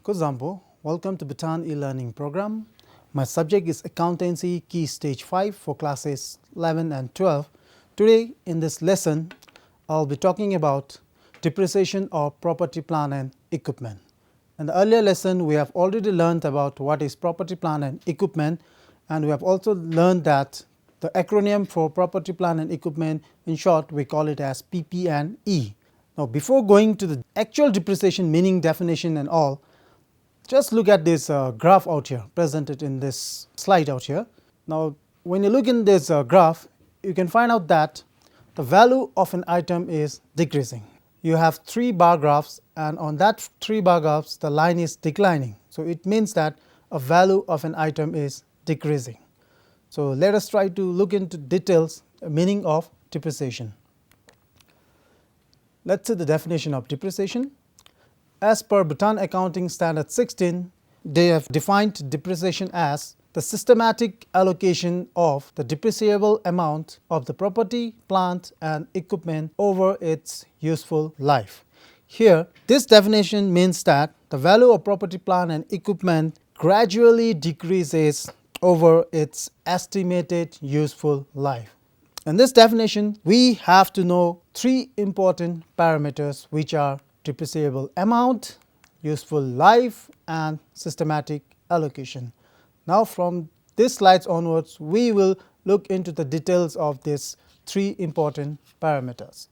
Kuzambo, welcome to Bhutan e-learning program. My subject is Accountancy Key Stage 5 for classes 11 and 12. Today in this lesson, I'll be talking about depreciation of property, plant and equipment. In the earlier lesson, we have already learned about what is property, plant and equipment, and we have also learned that the acronym for property, plant and equipment, in short, we call it as PP&E. Now, before going to the actual depreciation meaning, definition and all, just look at this graph out here, presented in this slide out here. Now, when you look in this graph, you can find out that the value of an item is decreasing. You have 3 bar graphs, and on that 3 bar graphs, the line is declining. So, it means that a value of an item is decreasing. So, let us try to look into details, meaning of depreciation. Let's see the definition of depreciation. As per Bhutan Accounting Standard 16, they have defined depreciation as the systematic allocation of the depreciable amount of the property, plant and equipment over its useful life. Here, this definition means that the value of property, plant and equipment gradually decreases over its estimated useful life. In this definition, we have to know 3 important parameters, which are depreciable amount, useful life and systematic allocation. Now, from this slides onwards, we will look into the details of these 3 important parameters.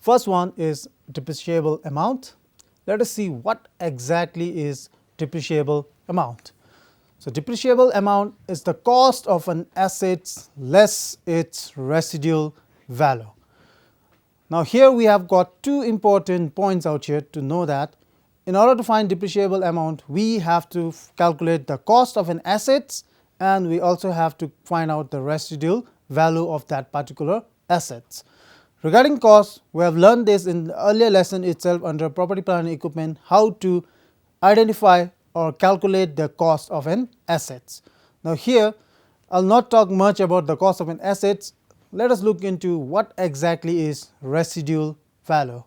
First one is depreciable amount. Let us see what exactly is depreciable amount. So, depreciable amount is the cost of an asset less its residual value. Now, here we have got 2 important points out here to know that in order to find depreciable amount, we have to calculate the cost of an asset, and we also have to find out the residual value of that particular asset. Regarding cost, we have learned this in the earlier lesson itself under property, plant and equipment, how to identify or calculate the cost of an asset. Now, here I will not talk much about the cost of an asset. Let us look into what exactly is residual value.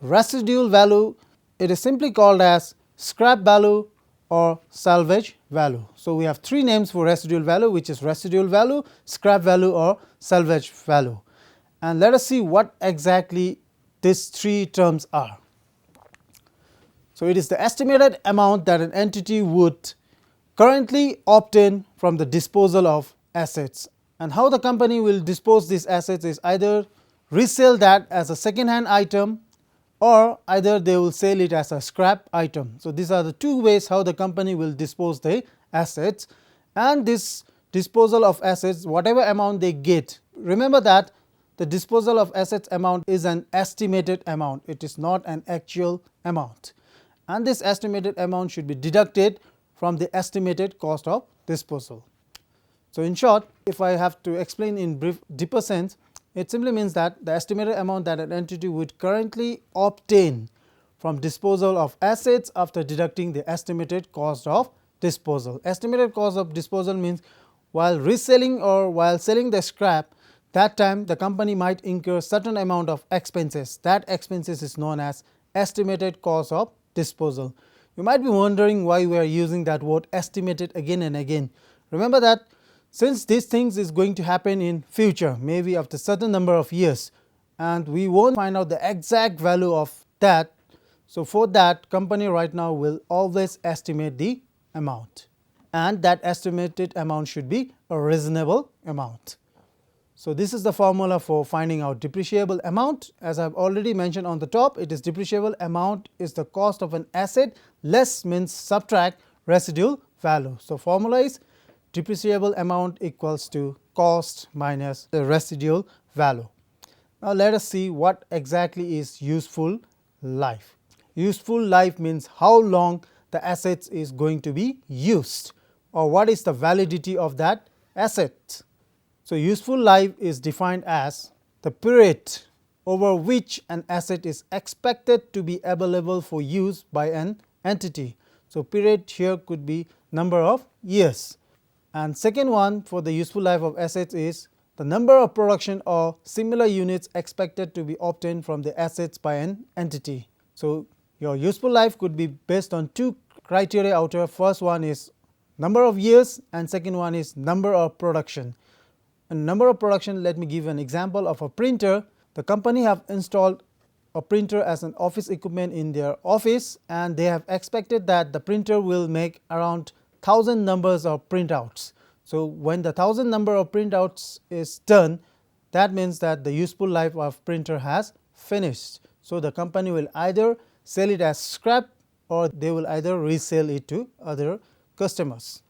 Residual value, it is simply called as scrap value or salvage value. So, we have 3 names for residual value, which is residual value, scrap value or salvage value. And let us see what exactly these 3 terms are. So, it is the estimated amount that an entity would currently obtain from the disposal of assets. And how the company will dispose these assets is either resell that as a second hand item, or either they will sell it as a scrap item. So, these are the 2 ways how the company will dispose the assets, and this disposal of assets, whatever amount they get, remember that the disposal of assets amount is an estimated amount, it is not an actual amount, and this estimated amount should be deducted from the estimated cost of disposal. So, in short, if I have to explain in brief deeper sense, it simply means that the estimated amount that an entity would currently obtain from disposal of assets after deducting the estimated cost of disposal. Estimated cost of disposal means while reselling or while selling the scrap, that time the company might incur certain amount of expenses. That expenses is known as estimated cost of disposal. You might be wondering why we are using that word estimated again and again. Remember that since these things is going to happen in future, maybe after certain number of years, and we won't find out the exact value of that. So, for that, company right now will always estimate the amount, and that estimated amount should be a reasonable amount. So, this is the formula for finding out depreciable amount. As I have already mentioned on the top, it is depreciable amount is the cost of an asset, less means subtract residual value. So, formula is depreciable amount equals to cost minus the residual value. Now, let us see what exactly is useful life. Useful life means how long the asset is going to be used, or what is the validity of that asset. So, useful life is defined as the period over which an asset is expected to be available for use by an entity. So, period here could be number of years. And second one for the useful life of assets is the number of production or similar units expected to be obtained from the assets by an entity. So, Your useful life could be based on two criteria out here. First one is number of years and second one is number of production. And number of production, let me give an example of a printer. The company have installed a printer as an office equipment in their office, and they have expected that the printer will make around 1000 numbers of printouts. So when the 1000 number of printouts is done, that means that the useful life of printer has finished. So the company will either sell it as scrap or they will either resell it to other customers.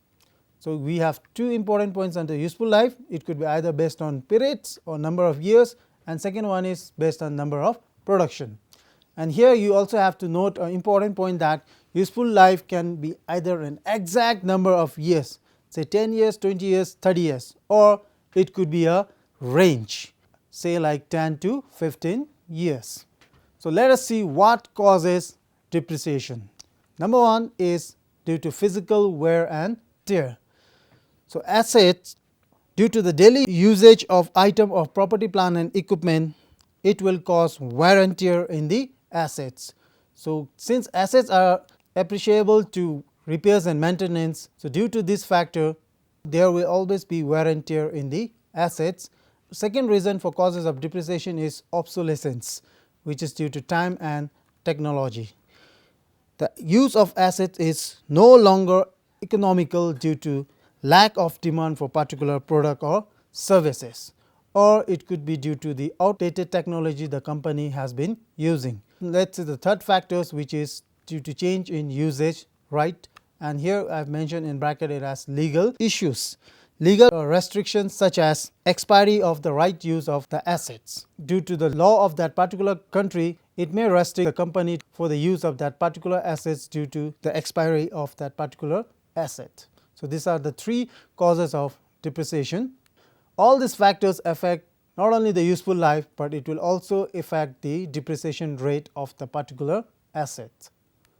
So we have two important points under useful life. It could be either based on periods or number of years, and second one is based on number of production. And here you also have to note an important point that useful life can be either an exact number of years, say 10 years, 20 years, 30 years, or it could be a range, say like 10 to 15 years. So let us see what causes depreciation. Number one is due to physical wear and tear. So assets, due to the daily usage of item of property, plant and equipment, it will cause wear and tear in the assets. So since assets are appreciable to repairs and maintenance, so due to this factor there will always be wear and tear in the assets. Second reason for causes of depreciation is obsolescence, which is due to time and technology. The use of assets is no longer economical due to lack of demand for particular product or services, or it could be due to the outdated technology the company has been using. Let's see the third factors, which is due to change in usage right, and here I have mentioned in bracket it as legal issues. Legal restrictions such as expiry of the right use of the assets. Due to the law of that particular country, it may restrict the company for the use of that particular assets due to the expiry of that particular asset. So these are the three causes of depreciation. All these factors affect not only the useful life, but it will also affect the depreciation rate of the particular asset.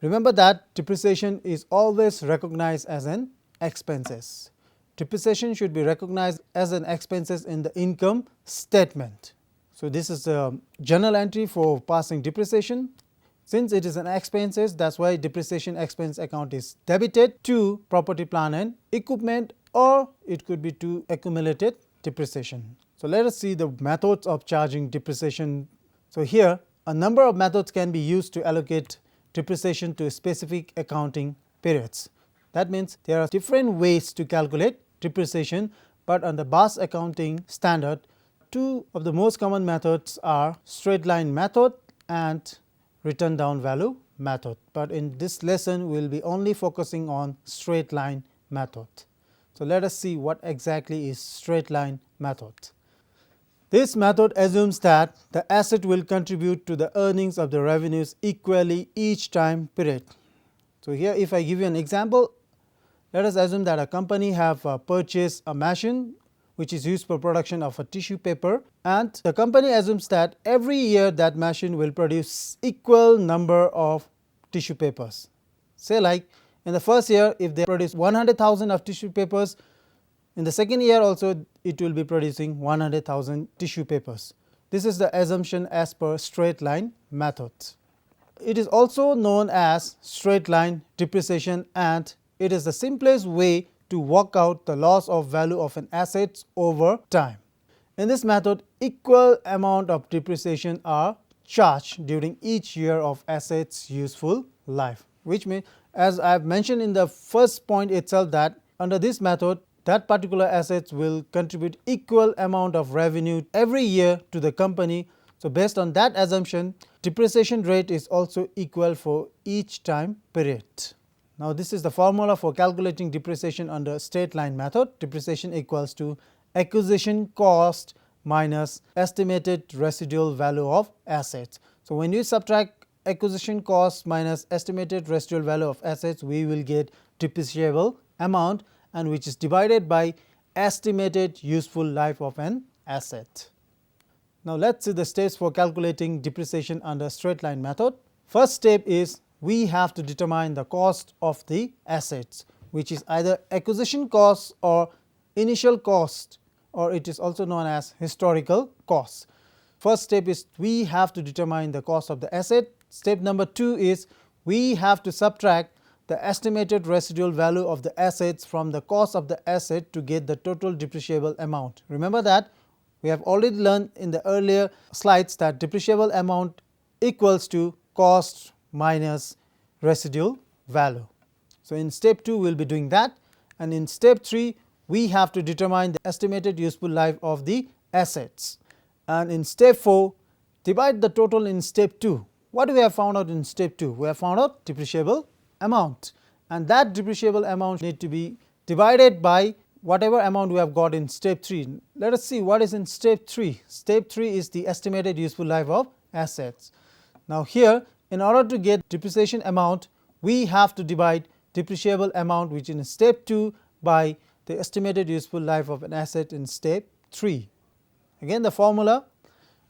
Remember that depreciation is always recognized as an expenses. Depreciation should be recognized as an expenses in the income statement. So this is a journal entry for passing depreciation. Since it is an expenses, that's why depreciation expense account is debited to property, plant and equipment, or it could be to accumulated depreciation. So let us see the methods of charging depreciation. So here a number of methods can be used to allocate depreciation to specific accounting periods. That means there are different ways to calculate depreciation, but on the BAS accounting standard, two of the most common methods are straight line method and written down value method. But in this lesson we will be only focusing on straight line method. So let us see what exactly is straight line method. This method assumes that the asset will contribute to the earnings of the revenues equally each time period. So here if I give you an example, let us assume that a company have purchased a machine which is used for production of a tissue paper, and the company assumes that every year that machine will produce equal number of tissue papers. Say like in the first year if they produce 100,000 of tissue papers, in the second year also it will be producing 100,000 tissue papers. This is the assumption as per straight line method. It is also known as straight line depreciation, and it is the simplest way to work out the loss of value of an asset over time. In this method, equal amount of depreciation are charged during each year of assets useful life, which means, as I have mentioned in the first point itself, that under this method that particular assets will contribute equal amount of revenue every year to the company. So based on that assumption, depreciation rate is also equal for each time period. Now this is the formula for calculating depreciation under straight line method. Depreciation equals to acquisition cost minus estimated residual value of assets. So when you subtract acquisition cost minus estimated residual value of assets, we will get depreciable amount, and which is divided by estimated useful life of an asset. Now let us see the steps for calculating depreciation under straight line method. First step is we have to determine the cost of the assets, which is either acquisition cost or initial cost, or it is also known as historical cost. First step is we have to determine the cost of the asset. Step number 2 is we have to subtract the estimated residual value of the assets from the cost of the asset to get the total depreciable amount. Remember that we have already learned in the earlier slides that depreciable amount equals to cost minus residual value. So in step 2 we will be doing that, and in step 3 we have to determine the estimated useful life of the assets, and in step 4 divide the total in step 2. What we have found out in step 2? We have found out depreciable amount, and that depreciable amount need to be divided by whatever amount we have got in step 3. Let us see what is in step 3. Step 3 is the estimated useful life of assets. Now here, in order to get depreciation amount, we have to divide depreciable amount, which in step 2, by the estimated useful life of an asset in step 3. Again the formula: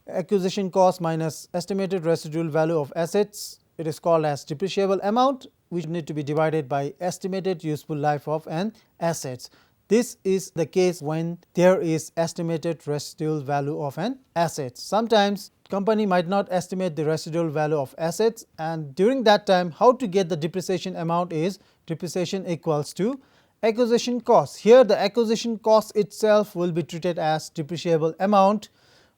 acquisition cost minus estimated residual value of assets. It is called as depreciable amount, which need to be divided by estimated useful life of an assets. This is the case when there is estimated residual value of an asset. Sometimes company might not estimate the residual value of assets, and during that time how to get the depreciation amount is depreciation equals to acquisition cost. Here the acquisition cost itself will be treated as depreciable amount,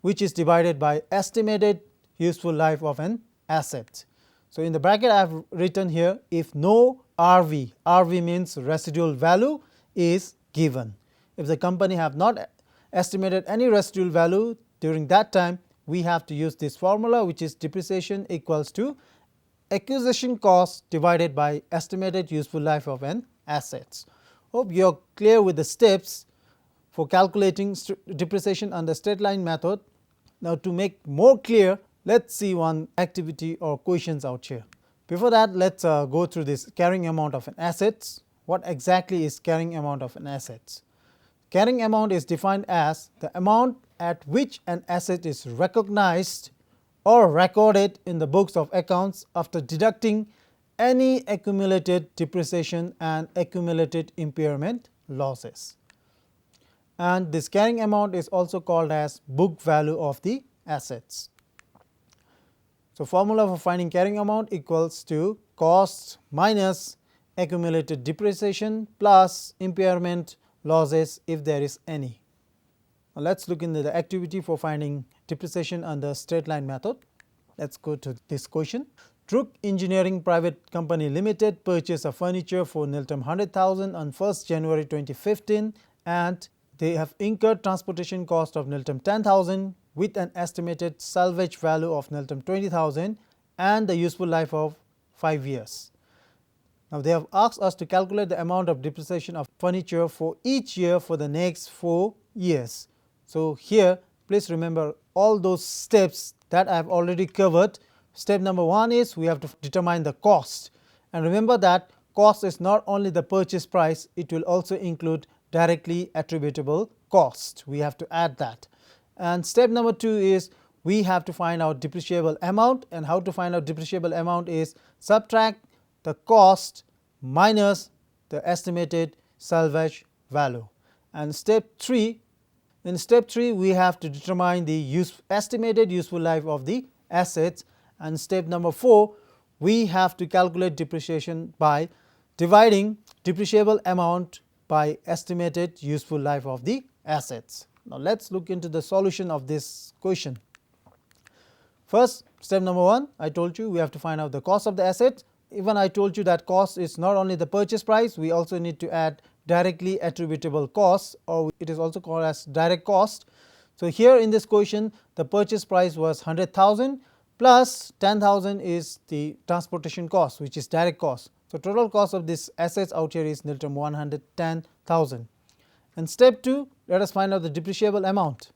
which is divided by estimated useful life of an asset. So in the bracket I have written here, if no RV, RV means residual value, is given. If the company have not estimated any residual value, during that time we have to use this formula, which is depreciation equals to acquisition cost divided by estimated useful life of an assets. Hope you are clear with the steps for calculating depreciation under straight line method. Now to make more clear, let us see one activity or questions out here. Before that, let us go through this carrying amount of an assets. What exactly is carrying amount of an assets? Carrying amount is defined as the amount at which an asset is recognized or recorded in the books of accounts after deducting any accumulated depreciation and accumulated impairment losses. And this carrying amount is also called as book value of the assets. So formula for finding carrying amount equals to cost minus accumulated depreciation plus impairment losses if there is any. Now let us look into the activity for finding depreciation under straight line method. Let us go to this question. Truk Engineering Private Company Limited purchased a furniture for Nilton 100,000 on 1st January 2015, and they have incurred transportation cost of Nilton 10,000 with an estimated salvage value of Nilton 20,000 and the useful life of 5 years. Now they have asked us to calculate the amount of depreciation of furniture for each year for the next 4 years. So here please remember all those steps that I have already covered. Step number 1 is we have to determine the cost, and remember that cost is not only the purchase price, it will also include directly attributable cost. We have to add that. And step number 2 is we have to find out depreciable amount, and how to find out depreciable amount is subtract the cost minus the estimated salvage value. And step 3, in step 3 we have to determine the estimated useful life of the assets, and step number 4 we have to calculate depreciation by dividing depreciable amount by estimated useful life of the assets. Now let us look into the solution of this question. First, step number 1, I told you we have to find out the cost of the asset. Even I told you that cost is not only the purchase price, we also need to add directly attributable costs, or it is also called as direct cost. So here in this question the purchase price was 100,000 plus 10,000 is the transportation cost, which is direct cost. So total cost of this assets out here is Nilton 110,000. And step 2, let us find out the depreciable amount.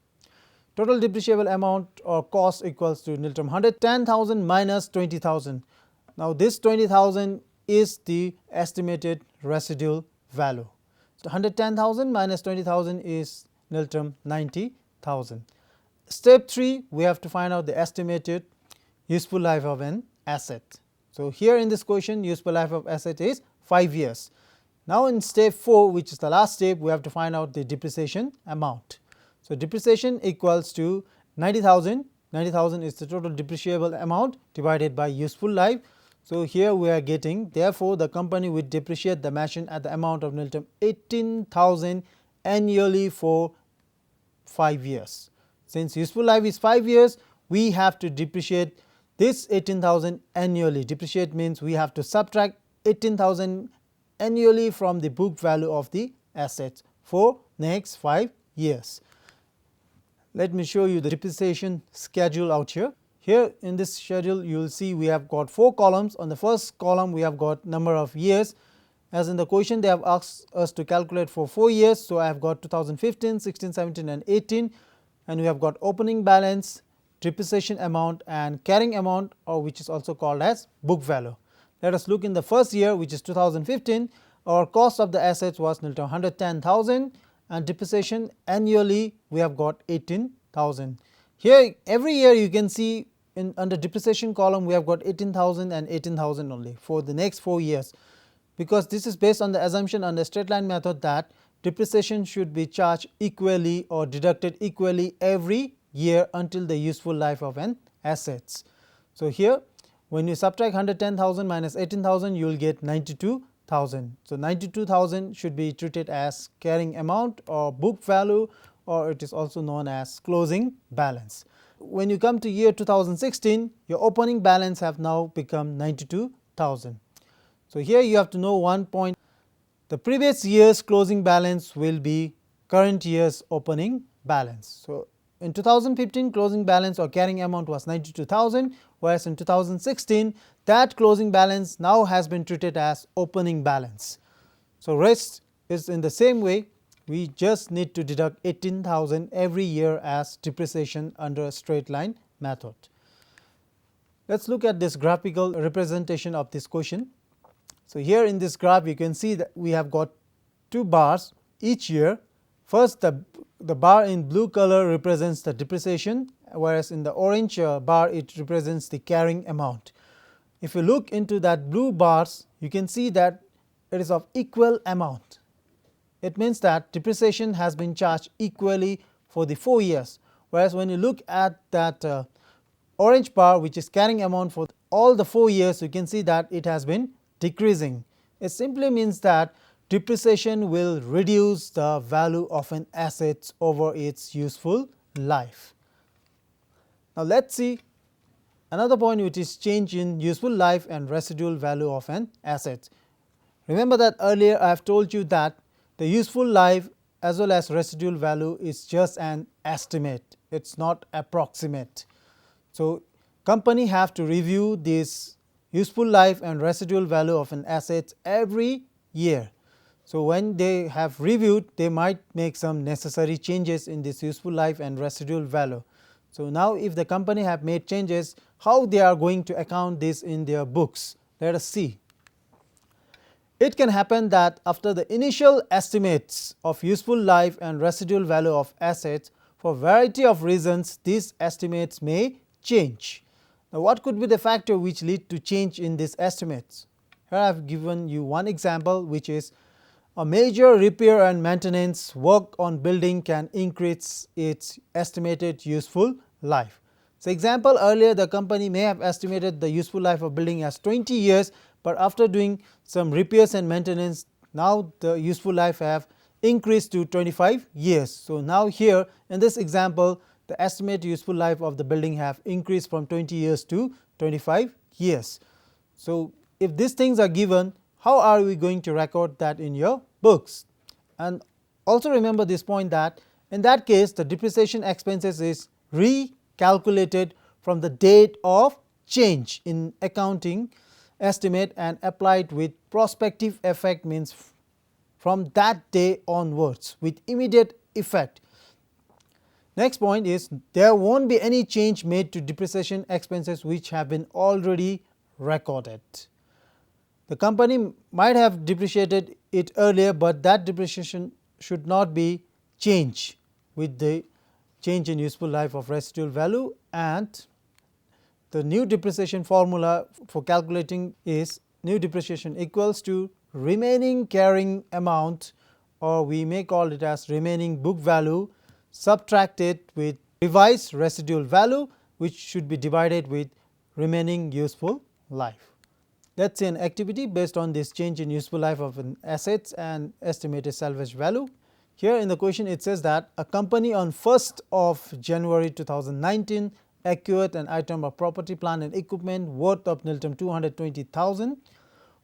Total depreciable amount or cost equals to Nilton 110,000 minus 20,000. Now this 20,000 is the estimated residual value. So 110,000 minus 20,000 is Nilton 90,000. Step 3, we have to find out the estimated useful life of an asset. So here in this question useful life of asset is 5 years. Now in step 4, which is the last step, we have to find out the depreciation amount. So depreciation equals to 90,000 90,000 is the total depreciable amount divided by useful life. So here we are getting, therefore the company would depreciate the machine at the amount of 18,000 annually for 5 years. Since useful life is 5 years, we have to depreciate this 18,000 annually. Depreciate means we have to subtract 18,000 annually from the book value of the assets for next 5 years. Let me show you the depreciation schedule out here. Here in this schedule you will see we have got 4 columns. On the first column we have got number of years. As in the question they have asked us to calculate for 4 years. So I have got 2015, 16, 17 and 18, and we have got opening balance, depreciation amount and carrying amount, or which is also called as book value. Let us look in the first year, which is 2015. Our cost of the assets was 110,000 and depreciation annually we have got 18,000. Here every year you can see in under depreciation column we have got 18,000 and 18,000 only for the next 4 years, because this is based on the assumption on the straight line method that depreciation should be charged equally or deducted equally every year until the useful life of an assets. So here when you subtract 110,000 minus 18,000 you will get 92,000. So 92,000 should be treated as carrying amount or book value, or it is also known as closing balance. When you come to year 2016, your opening balance have now become 92,000. So here you have to know one point: the previous year's closing balance will be current year's opening balance. So in 2015 closing balance or carrying amount was 92,000, whereas in 2016 that closing balance now has been treated as opening balance. So rest is in the same way, we just need to deduct 18,000 every year as depreciation under a straight line method. Let us look at this graphical representation of this question. So here in this graph you can see that we have got 2 bars each year. First the bar in blue color represents the depreciation, whereas in the orange bar it represents the carrying amount. If you look into that blue bars you can see that it is of equal amount. It means that depreciation has been charged equally for the 4 years, whereas when you look at that orange bar which is carrying amount for all the 4 years, you can see that it has been decreasing. It simply means that depreciation will reduce the value of an asset over its useful life. Now let us see another point, which is change in useful life and residual value of an asset. Remember that earlier I have told you that the useful life as well as residual value is just an estimate, it is not approximate. So company have to review this useful life and residual value of an asset every year. So when they have reviewed, they might make some necessary changes in this useful life and residual value. So now if the company have made changes, how they are going to account this in their books? Let us see. It can happen that after the initial estimates of useful life and residual value of assets, for variety of reasons these estimates may change. Now what could be the factor which lead to change in these estimates? Here I have given you one example, which is a major repair and maintenance work on building can increase its estimated useful life. So example, earlier the company may have estimated the useful life of building as 20 years, but after doing some repairs and maintenance now the useful life have increased to 25 years. So now here in this example the estimated useful life of the building have increased from 20 years to 25 years. So if these things are given, how are we going to record that in your books? And also remember this point, that in that case the depreciation expenses is recalculated from the date of change in accounting estimate and applied with prospective effect, means from that day onwards with immediate effect. Next point is there won't be any change made to depreciation expenses which have been already recorded. The company might have depreciated it earlier, but that depreciation should not be changed with the change in useful life of residual value, and the new depreciation formula for calculating is new depreciation equals to remaining carrying amount, or we may call it as remaining book value, subtracted with revised residual value, which should be divided with remaining useful life. Let us see an activity based on this change in useful life of an assets and estimated salvage value. Here in the question it says that a company on 1st of January 2019 acquired an item of property, plant and equipment worth of 220,000.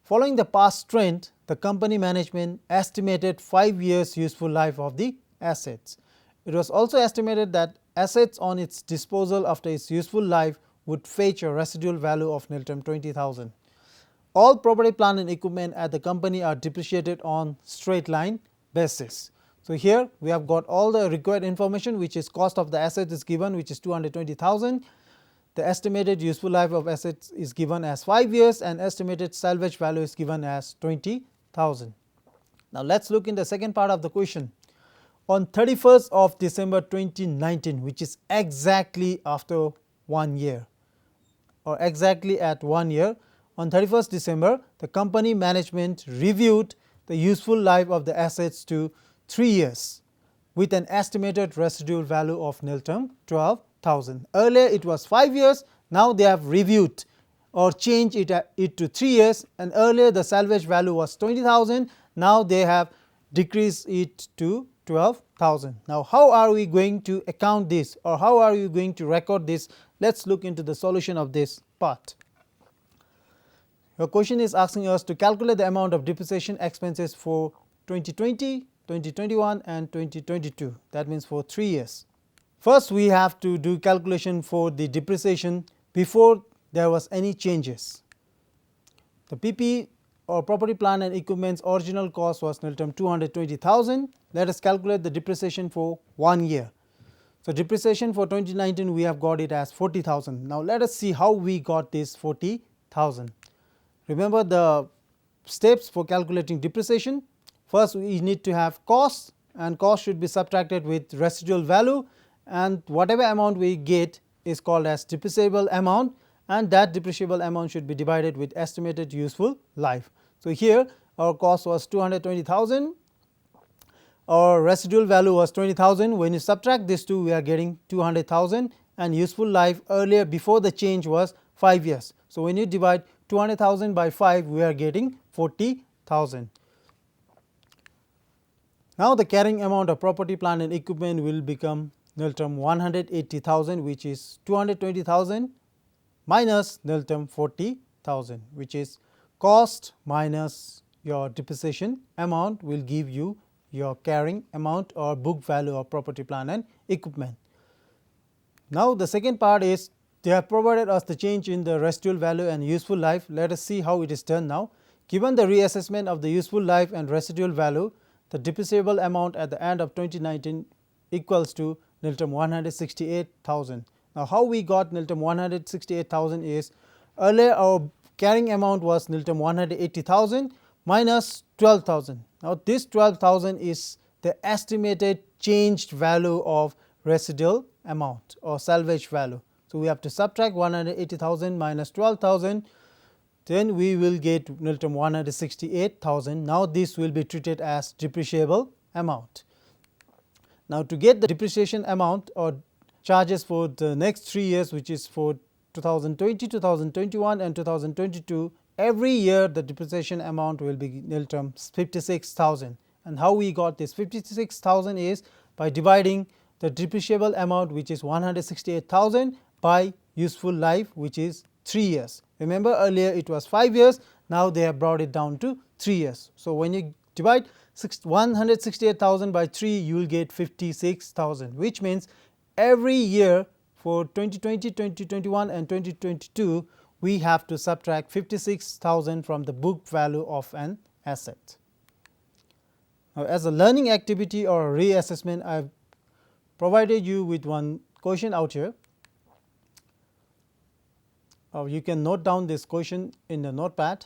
Following the past trend, the company management estimated 5 years useful life of the assets. It was also estimated that assets on its disposal after its useful life would fetch a residual value of 20,000. All property, plant and equipment at the company are depreciated on straight line basis. So here we have got all the required information, which is cost of the asset is given, which is 220,000. The estimated useful life of assets is given as 5 years and estimated salvage value is given as 20,000. Now let us look in the second part of the question. On 31st of December 2019, which is exactly after 1 year or exactly at 1 year, on 31st December, the company management reviewed the useful life of the assets to 3 years with an estimated residual value of 12,000. Earlier it was 5 years, now they have reviewed or changed it to 3 years, and earlier the salvage value was 20,000, now they have decreased it to 12,000. Now how are we going to account this, or how are you going to record this? Let us look into the solution of this part. Your question is asking us to calculate the amount of depreciation expenses for 2020, 2021 and 2022, that means for 3 years. First we have to do calculation for the depreciation before there was any changes. The PP or property, plant and equipment's original cost was 220,000. Let us calculate the depreciation for 1 year. So depreciation for 2019 we have got it as 40,000. Now let us see how we got this 40,000. Remember the steps for calculating depreciation. First we need to have cost, and cost should be subtracted with residual value, and whatever amount we get is called as depreciable amount, and that depreciable amount should be divided with estimated useful life. So here our cost was 220,000, our residual value was 20,000. When you subtract these two we are getting 200,000, and useful life earlier before the change was 5 years. So when you divide 200,000 by 5 we are getting 40,000. Now the carrying amount of property, plant and equipment will become 180,000, which is 220,000 minus 40,000, which is cost minus your depreciation amount will give you your carrying amount or book value of property, plant and equipment. Now the second part is they have provided us the change in the residual value and useful life. Let us see how it is done now. Given the reassessment of the useful life and residual value, the depreciable amount at the end of 2019 equals to 168,000. Now how we got 168,000 is, earlier our carrying amount was 180,000 minus 12,000. Now this 12,000 is the estimated changed value of residual amount or salvage value. So we have to subtract 180,000 minus 12,000, then we will get 168,000. Now this will be treated as depreciable amount. Now to get the depreciation amount or charges for the next 3 years, which is for 2020, 2021 and 2022, every year the depreciation amount will be 56,000. And how we got this 56,000 is by dividing the depreciable amount, which is 168,000, by useful life, which is 3 years. Remember earlier it was 5 years, now they have brought it down to 3 years. So when you divide 168,000 by 3 you will get 56,000, which means every year for 2020, 2021 and 2022 we have to subtract 56,000 from the book value of an asset. Now as a learning activity or a reassessment, I have provided you with one question out here. You can note down this question in the notepad.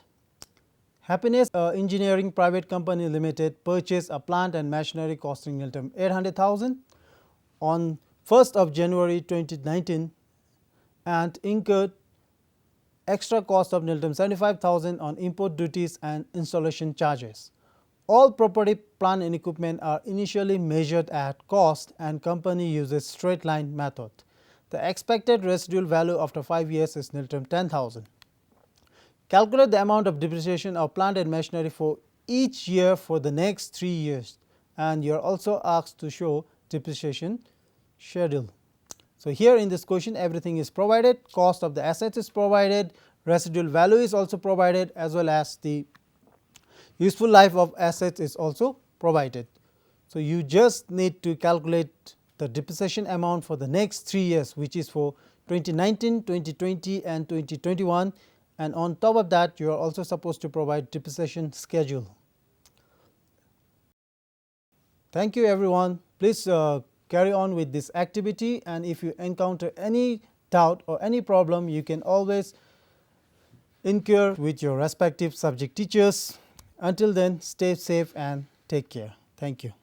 Happiness Engineering Private Company Limited purchased a plant and machinery costing 800,000 on 1st of January 2019 and incurred extra cost of 75,000 on import duties and installation charges. All property, plant and equipment are initially measured at cost and company uses straight line method. The expected residual value after 5 years is nil term 10,000. Calculate the amount of depreciation of plant and machinery for each year for the next 3 years, and you are also asked to show depreciation schedule. So, here in this question everything is provided, cost of the assets is provided, residual value is also provided, as well as the useful life of assets is also provided. So, you just need to calculate the depreciation amount for the next 3 years, which is for 2019, 2020 and 2021, and on top of that you are also supposed to provide depreciation schedule. Thank you everyone. Please carry on with this activity, and if you encounter any doubt or any problem, you can always inquire with your respective subject teachers. Until then, stay safe and take care. Thank you.